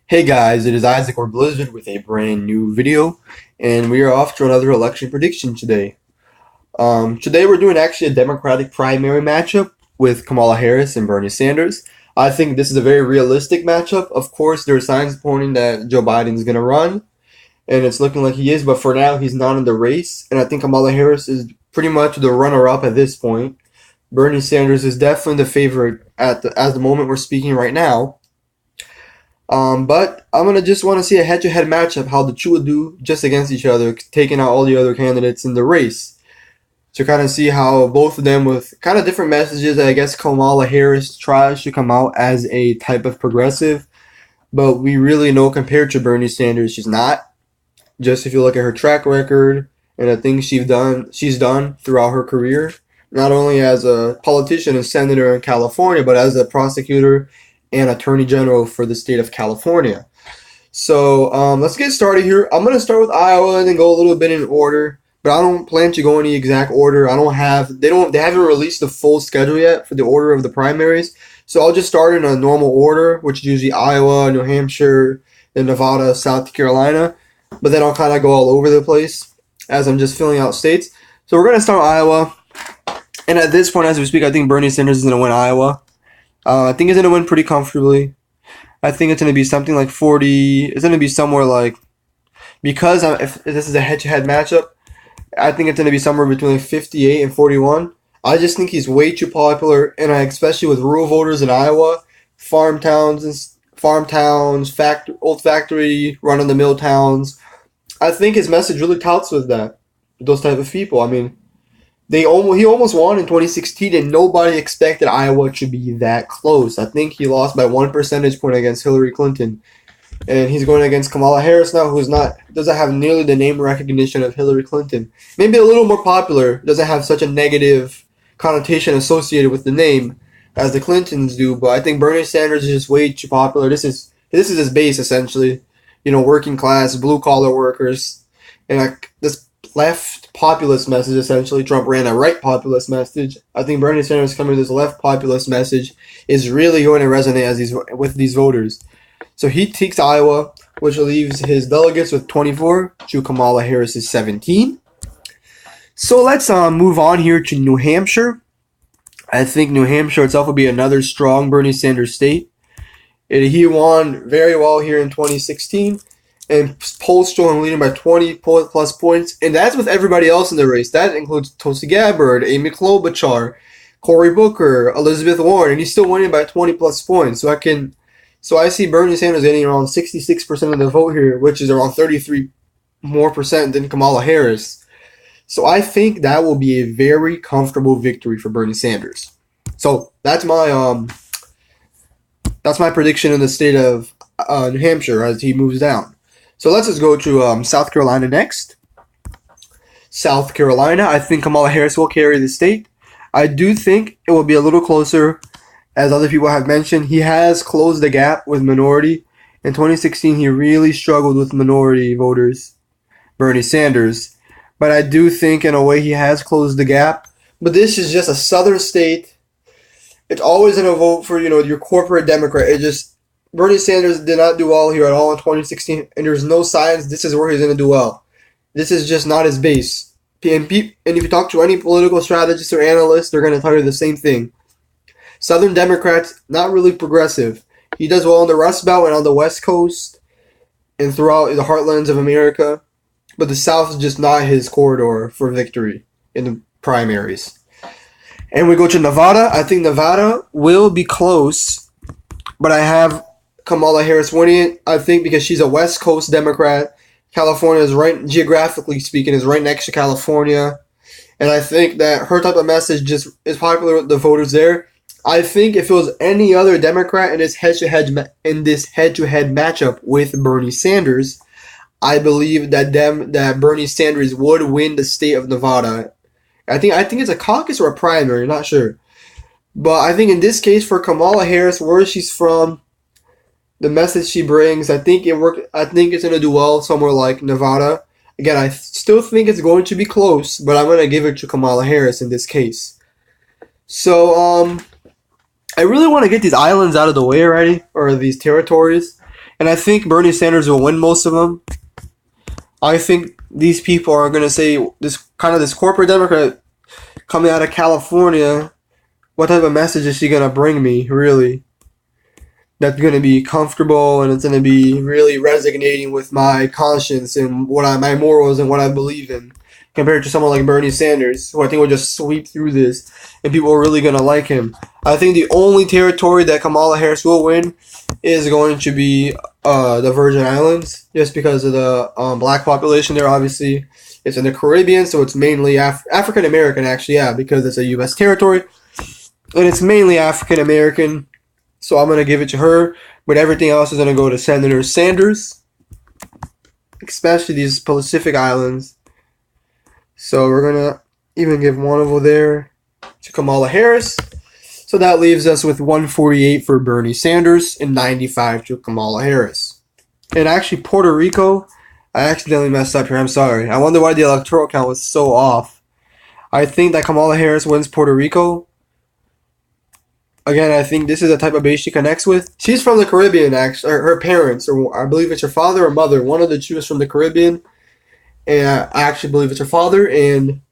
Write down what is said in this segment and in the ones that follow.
Hey guys, it is Isaac or Blizzard with a brand new video, and we are off to another election prediction today. Today we're doing actually a Democratic primary matchup with Kamala Harris and Bernie Sanders. I think this is a very realistic matchup. Of course, there are signs pointing that Joe Biden is going to run, and it's looking like he is, but for now he's not in the race, and I think Kamala Harris is pretty much the runner-up at this point. Bernie Sanders is definitely the favorite at the moment we're speaking right now. But I'm gonna just want to see a head-to-head matchup, how the two will do just against each other, taking out all the other candidates in the race, to kind of see how both of them, with kind of different messages. I guess Kamala Harris tries to come out as a type of progressive, but we really know compared to Bernie Sanders, she's not. Just if you look at her track record and the things she's done throughout her career, not only as a politician and senator in California, but as a prosecutor and attorney general for the state of California. So let's get started here. I'm gonna start with Iowa and then go a little bit in order, but I don't plan to go in the exact order. They haven't released the full schedule yet for the order of the primaries. So I'll just start in a normal order, which is usually Iowa, New Hampshire, then Nevada, South Carolina. But then I'll kind of go all over the place as I'm just filling out states. So we're gonna start with Iowa, and at this point, as we speak, I think Bernie Sanders is gonna win Iowa. I think he's going to win pretty comfortably. I think it's going to be something like 40. It's going to be somewhere like, because if this is a head-to-head matchup, I think it's going to be somewhere between like 58 and 41. I just think he's way too popular, and especially with rural voters in Iowa, farm towns, old factory, run-of-the-mill towns. I think his message really touts with those type of people. I mean, he almost won in 2016, and nobody expected Iowa to be that close. I think he lost by 1 percentage point against Hillary Clinton, and he's going against Kamala Harris now, doesn't have nearly the name recognition of Hillary Clinton. Maybe a little more popular, doesn't have such a negative connotation associated with the name as the Clintons do. But I think Bernie Sanders is just way too popular. This is his base essentially, working class, blue collar workers, and this left populist message, essentially. Trump ran a right populist message. I think Bernie Sanders coming with this left populist message is really going to resonate with these voters. So he takes Iowa, which leaves his delegates with 24 to Kamala Harris's 17. So let's move on here to New Hampshire. I think New Hampshire itself will be another strong Bernie Sanders state. He won very well here in 2016. And polls show him leading by 20 plus points, and that's with everybody else in the race. That includes Tulsi Gabbard, Amy Klobuchar, Cory Booker, Elizabeth Warren, and he's still winning by 20 plus points. So I see Bernie Sanders getting around 66% of the vote here, which is around 33 more percent than Kamala Harris. So I think that will be a very comfortable victory for Bernie Sanders. So that's my prediction in the state of New Hampshire as he moves down. So let's just go to South Carolina next. South Carolina, I think Kamala Harris will carry the state. I do think it will be a little closer, as other people have mentioned. He has closed the gap with minority. In 2016, he really struggled with minority voters, Bernie Sanders. But I do think, in a way, he has closed the gap. But this is just a southern state. It's always going to vote for, your corporate Democrat. Bernie Sanders did not do well here at all in 2016, and there's no signs this is where he's going to do well. This is just not his base. And if you talk to any political strategist or analyst, they're going to tell you the same thing. Southern Democrats, not really progressive. He does well on the Rust Belt and on the West Coast and throughout the heartlands of America, but the South is just not his corridor for victory in the primaries. And we go to Nevada. I think Nevada will be close, but I have Kamala Harris winning it, I think, because she's a West Coast Democrat. California is geographically speaking, is right next to California. And I think that her type of message just is popular with the voters there. I think if it was any other Democrat in this head-to-head matchup with Bernie Sanders, I believe that Bernie Sanders would win the state of Nevada. I think it's a caucus or a primary, not sure. But I think in this case for Kamala Harris, where she's from, the message she brings, I think it worked. I think it's going to do well somewhere like Nevada. Again, I still think it's going to be close, but I'm going to give it to Kamala Harris in this case. So, I really want to get these islands out of the way already, or these territories. And I think Bernie Sanders will win most of them. I think these people are going to say this corporate Democrat coming out of California, what type of message is she going to bring me, really? That's going to be comfortable and it's going to be really resonating with my conscience and my morals and what I believe in, compared to someone like Bernie Sanders, who I think will just sweep through this and people are really going to like him. I think the only territory that Kamala Harris will win is going to be the Virgin Islands, just because of the black population there. Obviously, it's in the Caribbean, so it's mainly African American, actually, yeah, because it's a U.S. territory, and it's mainly African American. So I'm going to give it to her, but everything else is going to go to Senator Sanders, especially these Pacific Islands. So we're going to even give one over there to Kamala Harris. So that leaves us with 148 for Bernie Sanders and 95 to Kamala Harris. And actually, Puerto Rico, I accidentally messed up here. I'm sorry. I wonder why the electoral count was so off. I think that Kamala Harris wins Puerto Rico. Again, I think this is the type of base she connects with. She's from the Caribbean, actually. Her parents, or I believe it's her father or mother. One of the two is from the Caribbean. And I actually believe it's her father. And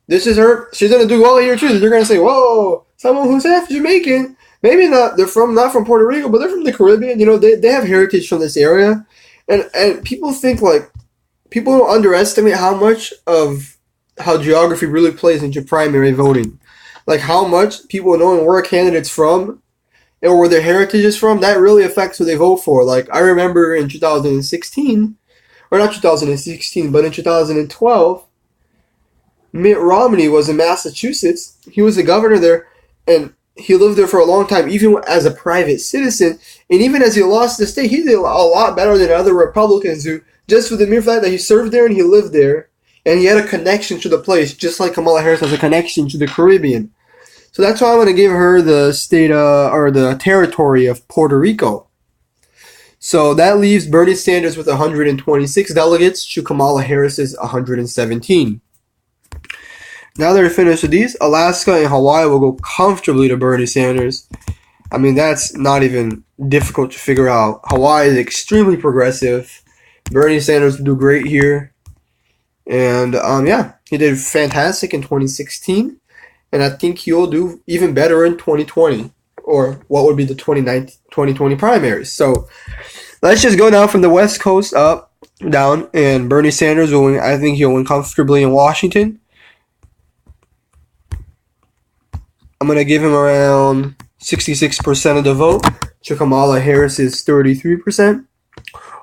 this is her. She's going to do well here, too. They're going to say, whoa, someone who's half Jamaican. Maybe not. They're not from Puerto Rico, but they're from the Caribbean. You know, they have heritage from this area. And people think, like, people don't underestimate how geography really plays into primary voting. Like, how much people knowing where a candidate's from and where their heritage is from, that really affects who they vote for. Like, I remember in 2016, or not 2016, but in 2012, Mitt Romney was in Massachusetts. He was the governor there, and he lived there for a long time, even as a private citizen. And even as he lost the state, he did a lot better than other Republicans do, just for the mere fact that he served there and he lived there. And he had a connection to the place, just like Kamala Harris has a connection to the Caribbean. So that's why I'm going to give her the state, or the territory of Puerto Rico. So that leaves Bernie Sanders with 126 delegates to Kamala Harris's 117. Now that we're finished with these, Alaska and Hawaii will go comfortably to Bernie Sanders. I mean, that's not even difficult to figure out. Hawaii is extremely progressive. Bernie Sanders will do great here. And, yeah, he did fantastic in 2016. And I think he'll do even better in 2020, or what would be the 2020 primaries. So let's just go down from the West Coast up, down, and Bernie Sanders will win. I think he'll win comfortably in Washington. I'm going to give him around 66% of the vote. To Kamala Harris is 33%.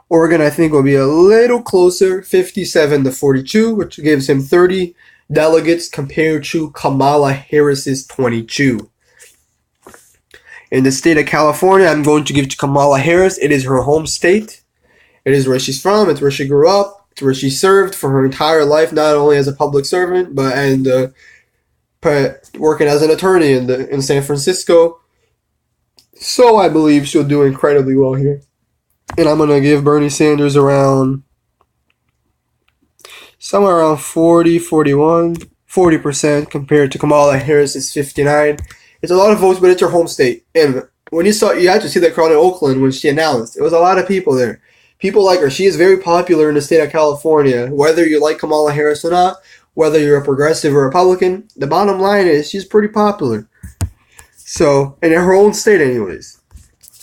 Oregon, I think, will be a little closer, 57 to 42, which gives him 30 delegates compared to Kamala Harris's 22. In the state of California, I'm going to give to Kamala Harris. It is her home state. It is where she's from. It's where she grew up. It's where she served for her entire life, not only as a public servant, but working as an attorney in San Francisco. So I believe she'll do incredibly well here. And I'm going to give Bernie Sanders somewhere around 40% compared to Kamala Harris's 59. It's a lot of votes, but it's her home state. And when you had to see that crowd in Oakland when she announced. It was a lot of people there. People like her. She is very popular in the state of California. Whether you like Kamala Harris or not, whether you're a progressive or Republican, the bottom line is she's pretty popular. So, in her own state anyways.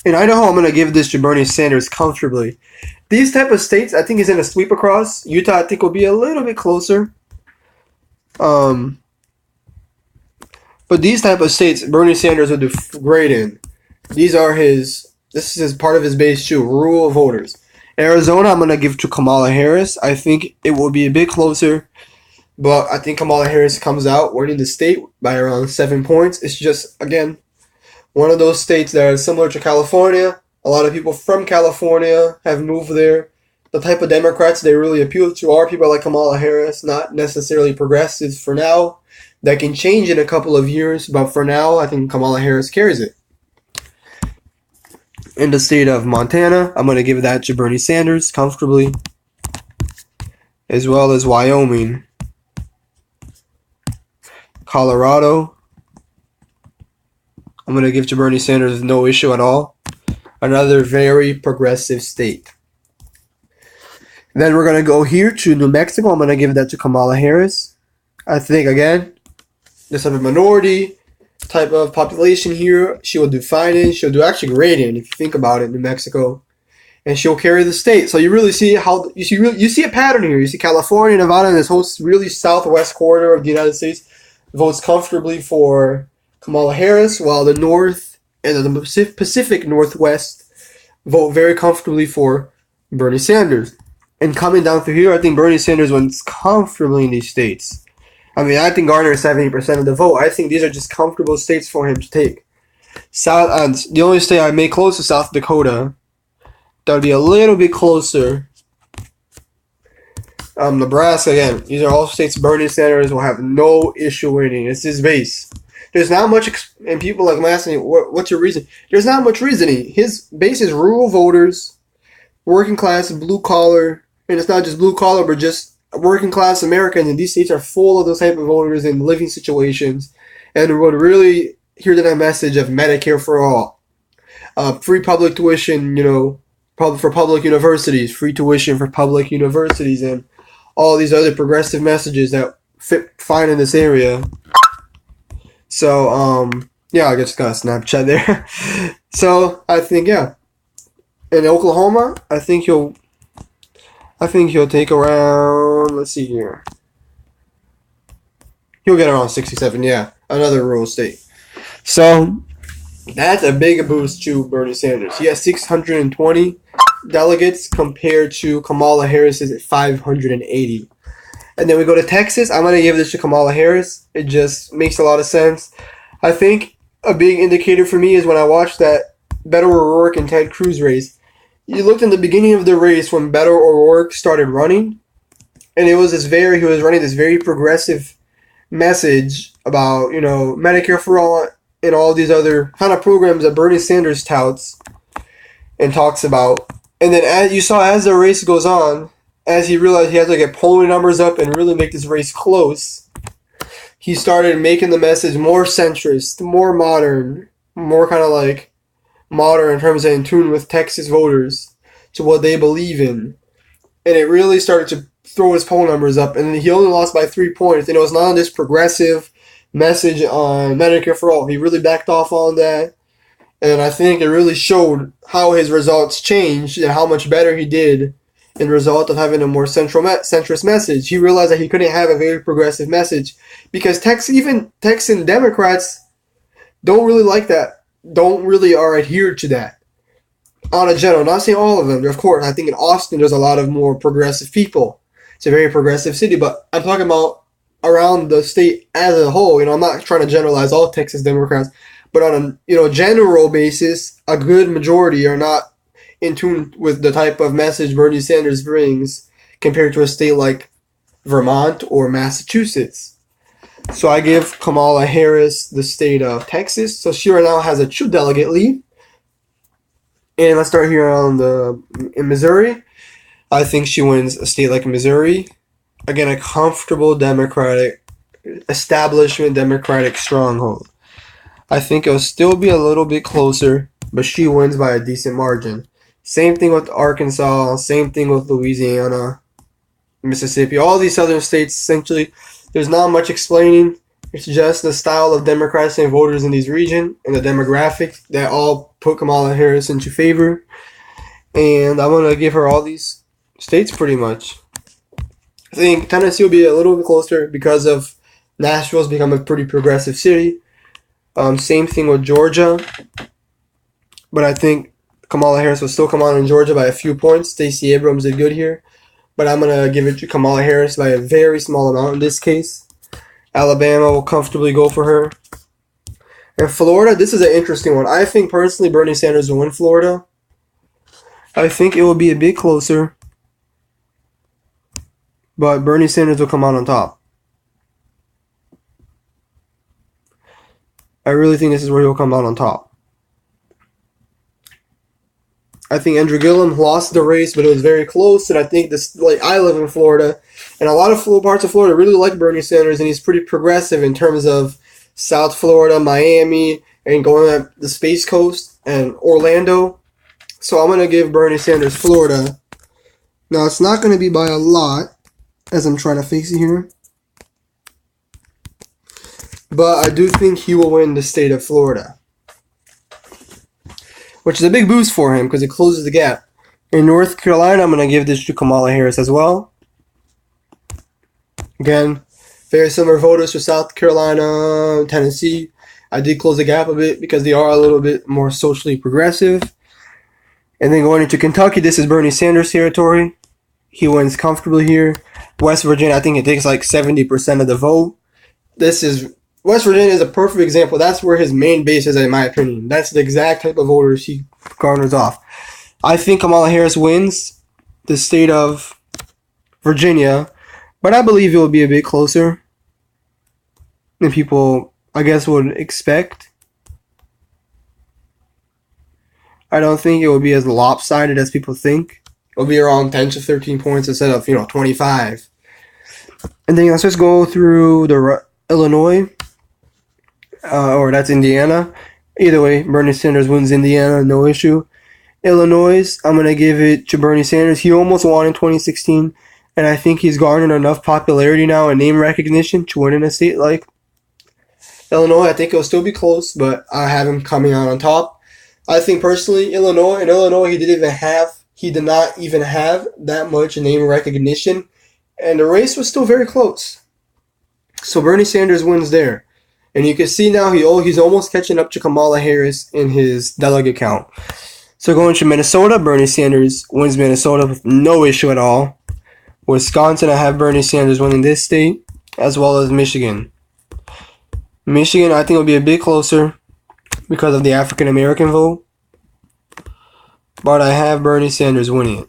In Idaho, I'm going to give this to Bernie Sanders comfortably. These type of states, I think, is in a sweep across. Utah, I think, will be a little bit closer. But these type of states, Bernie Sanders will do great in. This is part of his base too, rural voters. Arizona, I'm going to give to Kamala Harris. I think it will be a bit closer. But I think Kamala Harris comes out winning the state by around 7 points. It's just, again, one of those states that are similar to California. A lot of people from California have moved there. The type of Democrats they really appeal to are people like Kamala Harris, not necessarily progressives for now. That can change in a couple of years, but for now, I think Kamala Harris carries it. In the state of Montana, I'm going to give that to Bernie Sanders comfortably, as well as Wyoming. Colorado, I'm going to give to Bernie Sanders no issue at all. Another very progressive state. Then we're going to go here to New Mexico. I'm going to give that to Kamala Harris. I think, again, this type of minority type of population here, she will do fine in. She'll do actually great in, if you think about it, New Mexico. And she'll carry the state. So you really see how you see a pattern here. You see California, Nevada, and this whole really southwest corridor of the United States votes comfortably for Kamala Harris, while the North and the Pacific Northwest vote very comfortably for Bernie Sanders. And coming down through here, I think Bernie Sanders wins comfortably in these states. I mean, I think Garner is 70% of the vote. I think these are just comfortable states for him to take. The only state I may close is South Dakota. That would be a little bit closer. Nebraska, again, these are all states Bernie Sanders will have no issue winning. It's his base. There's not much, and people like asking, what's your reason? There's not much reasoning. His base is rural voters, working class, blue collar, and it's not just blue collar, but just working class Americans. And these states are full of those type of voters in living situations, and would really hear that message of Medicare for all, free public tuition, for public universities, free tuition for public universities, and all these other progressive messages that fit fine in this area. So, yeah, I just got a Snapchat there. So, I think, yeah. In Oklahoma, I think he'll take around, let's see here. He'll get around 67, yeah. Another rural state. So, that's a big boost to Bernie Sanders. He has 620 delegates compared to Kamala Harris's at 580. And then we go to Texas. I'm going to give this to Kamala Harris. It just makes a lot of sense. I think a big indicator for me is when I watched that Beto O'Rourke and Ted Cruz race. You looked in the beginning of the race when Beto O'Rourke started running, and he was running this very progressive message about, Medicare for all and all these other kind of programs that Bernie Sanders touts and talks about. And then as the race goes on, as he realized he had to get polling numbers up and really make this race close, he started making the message more centrist, more modern, more kind of like modern in terms of in tune with Texas voters to what they believe in. And it really started to throw his poll numbers up. And he only lost by 3 points. And it was not on this progressive message on Medicare for all. He really backed off on that. And I think it really showed how his results changed and how much better he did in the result of having a more centrist message. He realized that he couldn't have a very progressive message because Texan Democrats don't really like that, don't really are adhered to that. On a general, not saying all of them. Of course, I think in Austin there's a lot of more progressive people. It's a very progressive city, but I'm talking about around the state as a whole. I'm not trying to generalize all Texas Democrats, but on a general basis, a good majority are not in tune with the type of message Bernie Sanders brings compared to a state like Vermont or Massachusetts. So I give Kamala Harris the state of Texas. So she right now has a 2-delegate lead. And let's start here in Missouri. I think she wins a state like Missouri. Again, a comfortable Democratic establishment, Democratic stronghold. I think it'll still be a little bit closer, but she wins by a decent margin. Same thing with Arkansas, same thing with Louisiana, Mississippi. All these southern states, essentially, there's not much explaining. It's just the style of Democrats and voters in these regions and the demographics that all put Kamala Harris into favor. And I'm going to give her all these states pretty much. I think Tennessee will be a little bit closer because of Nashville's become a pretty progressive city. Same thing with Georgia. But I think Kamala Harris will still come on in Georgia by a few points. Stacey Abrams did good here. But I'm going to give it to Kamala Harris by a very small amount in this case. Alabama will comfortably go for her. And Florida, this is an interesting one. I think personally Bernie Sanders will win Florida. I think it will be a bit closer. But Bernie Sanders will come out on top. I really think this is where he'll come out on top. I think Andrew Gillum lost the race, but it was very close. And I think I live in Florida, and a lot of parts of Florida really like Bernie Sanders, and he's pretty progressive in terms of South Florida, Miami, and going up the Space Coast and Orlando. So I'm going to give Bernie Sanders Florida. Now, it's not going to be by a lot, as I'm trying to fix it here. But I do think he will win the state of Florida, which is a big boost for him because it closes the gap. In North Carolina, I'm going to give this to Kamala Harris as well. Again, very similar voters to South Carolina, Tennessee. I did close the gap a bit because they are a little bit more socially progressive. And then going into Kentucky, this is Bernie Sanders territory. He wins comfortably here. West Virginia, I think it takes like 70% of the vote. West Virginia is a perfect example. That's where his main base is, in my opinion. That's the exact type of voters he garners off. I think Kamala Harris wins the state of Virginia, but I believe it will be a bit closer than people, I guess, would expect. I don't think it will be as lopsided as people think. It will be around 10 to 13 points instead of, 25. And then let's just go through the Illinois, or that's Indiana. Either way, Bernie Sanders wins Indiana, no issue. Illinois, I'm going to give it to Bernie Sanders. He almost won in 2016, and I think he's garnered enough popularity now and name recognition to win in a state like Illinois. I think it'll still be close, but I have him coming out on top. I think personally, in Illinois, he did not even have that much name recognition, and the race was still very close. So Bernie Sanders wins there. And you can see now he's almost catching up to Kamala Harris in his delegate count. So going to Minnesota, Bernie Sanders wins Minnesota with no issue at all. Wisconsin, I have Bernie Sanders winning this state, as well as Michigan. Michigan, I think, will be a bit closer because of the African American vote. But I have Bernie Sanders winning it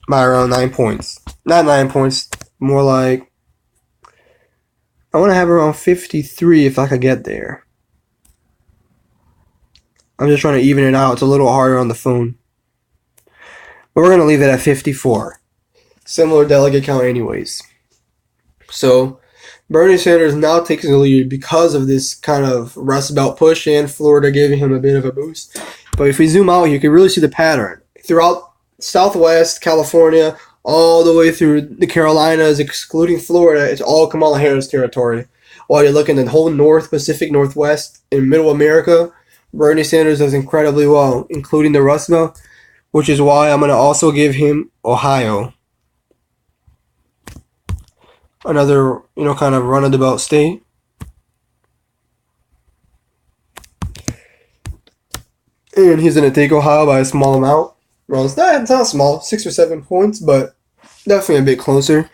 by around 9 points. Not 9 points, more like, I want to have around 53 if I could get there. I'm just trying to even it out. It's a little harder on the phone. But we're going to leave it at 54. Similar delegate count anyways. So, Bernie Sanders now takes the lead because of this kind of Rust Belt push and Florida giving him a bit of a boost. But if we zoom out, you can really see the pattern. Throughout Southwest, California, all the way through the Carolinas, excluding Florida, it's all Kamala Harris territory. While you're looking at the whole North, Pacific, Northwest, and Middle America, Bernie Sanders does incredibly well, including the Rust Belt, which is why I'm going to also give him Ohio. Another, kind of run-of-the-belt state. And he's going to take Ohio by a small amount. Well, it's not small, 6 or 7 points, but definitely a bit closer.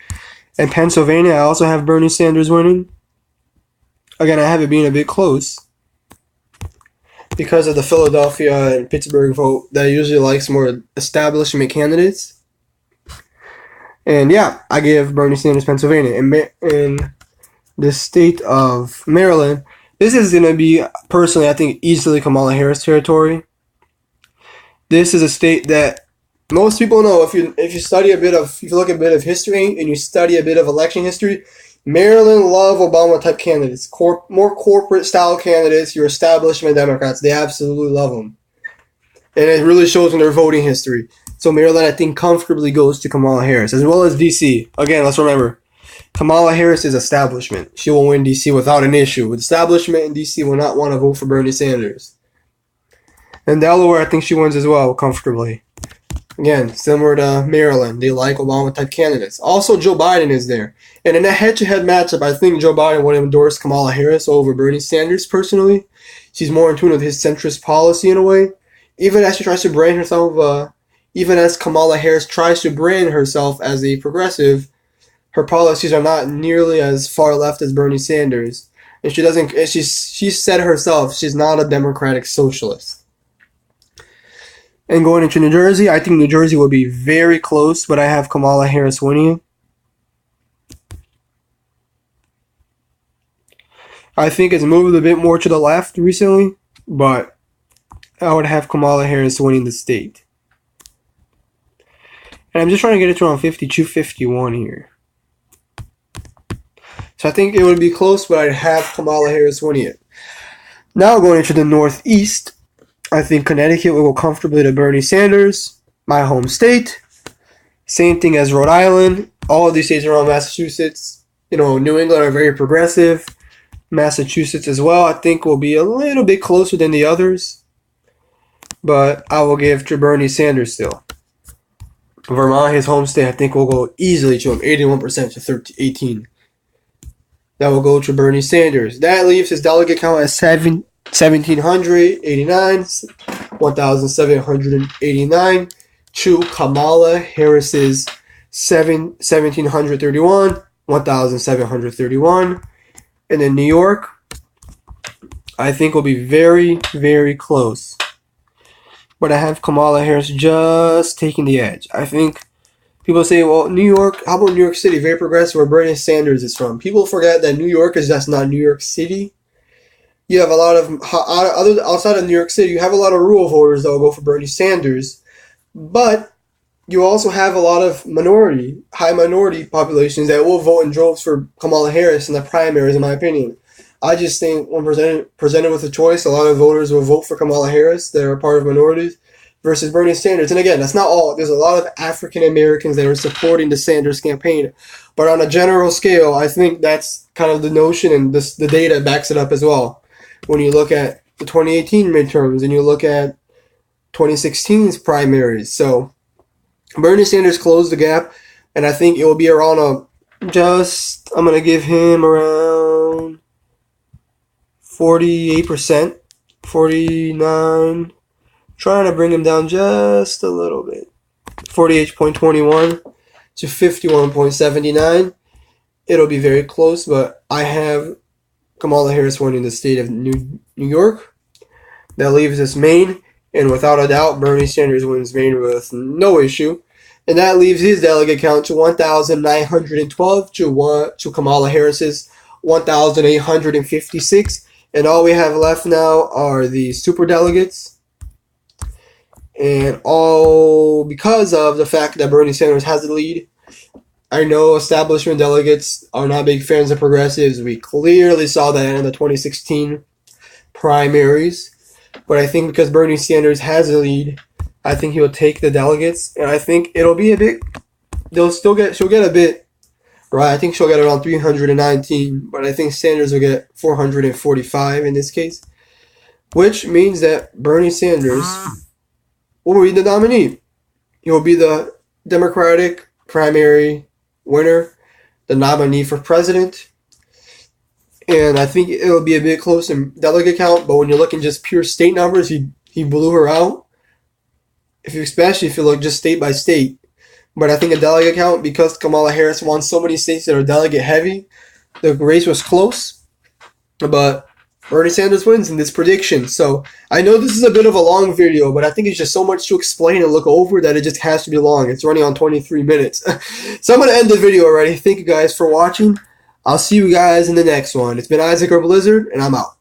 And Pennsylvania, I also have Bernie Sanders winning. Again, I have it being a bit close because of the Philadelphia and Pittsburgh vote that usually likes more establishment candidates. And yeah, I give Bernie Sanders Pennsylvania. In the state of Maryland, this is going to be, personally, I think, easily Kamala Harris territory. This is a state that most people know. If you look at a bit of history and you study a bit of election history, Maryland love Obama type candidates, more corporate style candidates. Your establishment Democrats, they absolutely love them, and it really shows in their voting history. So Maryland, I think, comfortably goes to Kamala Harris, as well as D.C. Again, let's remember, Kamala Harris is establishment. She will win D.C. without an issue. Establishment in D.C. will not want to vote for Bernie Sanders. And Delaware, I think she wins as well, comfortably. Again, similar to Maryland, they like Obama-type candidates. Also, Joe Biden is there. And in a head-to-head matchup, I think Joe Biden would endorse Kamala Harris over Bernie Sanders, personally. She's more in tune with his centrist policy in a way. Even as Kamala Harris tries to brand herself as a progressive, her policies are not nearly as far left as Bernie Sanders. And she said herself, she's not a democratic socialist. And going into New Jersey, I think New Jersey will be very close, but I have Kamala Harris winning. I think it's moved a bit more to the left recently, but I would have Kamala Harris winning the state. And I'm just trying to get it to around 52, 51 here. So I think it would be close, but I'd have Kamala Harris winning it. Now going into the Northeast, I think Connecticut will go comfortably to Bernie Sanders, my home state. Same thing as Rhode Island. All of these states around Massachusetts, New England are very progressive. Massachusetts as well, I think, will be a little bit closer than the others. But I will give to Bernie Sanders still. Vermont, his home state, I think will go easily to him, 81% to 18. That will go to Bernie Sanders. That leaves his delegate count at 1,789, 1,789 to Kamala Harris's 1,731, 1,731. And then New York, I think will be very, very close. But I have Kamala Harris just taking the edge. I think people say, well, New York, how about New York City? Very progressive, where Bernie Sanders is from. People forget that New York is just not New York City. You have a lot of, outside of New York City, you have a lot of rural voters that will go for Bernie Sanders. But you also have a lot of high minority populations that will vote in droves for Kamala Harris in the primaries, in my opinion. I just think when presented with a choice, a lot of voters will vote for Kamala Harris that are part of minorities versus Bernie Sanders. And again, that's not all. There's a lot of African Americans that are supporting the Sanders campaign. But on a general scale, I think that's kind of the notion, and the data backs it up as well. When you look at the 2018 midterms and you look at 2016's primaries. So Bernie Sanders closed the gap, and I think it will be around I'm going to give him around 48%, 49%, trying to bring him down just a little bit, 48.21 to 51.79. It'll be very close, but I have Kamala Harris winning the state of New York. That leaves us Maine, and without a doubt, Bernie Sanders wins Maine with no issue. And that leaves his delegate count to 1,912 to Kamala Harris's 1,856. And all we have left now are the superdelegates. And all because of the fact that Bernie Sanders has the lead. I know establishment delegates are not big fans of progressives. We clearly saw that in the 2016 primaries. But I think because Bernie Sanders has the lead, I think he'll take the delegates. And I think it'll be she'll get a bit, right? I think she'll get around 319. But I think Sanders will get 445 in this case. Which means that Bernie Sanders will be the nominee. He'll be the Democratic primary winner, the nominee for president. And I think it'll be a bit close in delegate count, but when you're looking just pure state numbers, he blew her out. Especially if you look just state by state. But I think a delegate count, because Kamala Harris won so many states that are delegate heavy, the race was close. But Bernie Sanders wins in this prediction. So I know this is a bit of a long video, but I think it's just so much to explain and look over that it just has to be long. It's running on 23 minutes. So I'm going to end the video already. Thank you guys for watching. I'll see you guys in the next one. It's been Isaac or Blizzard, and I'm out.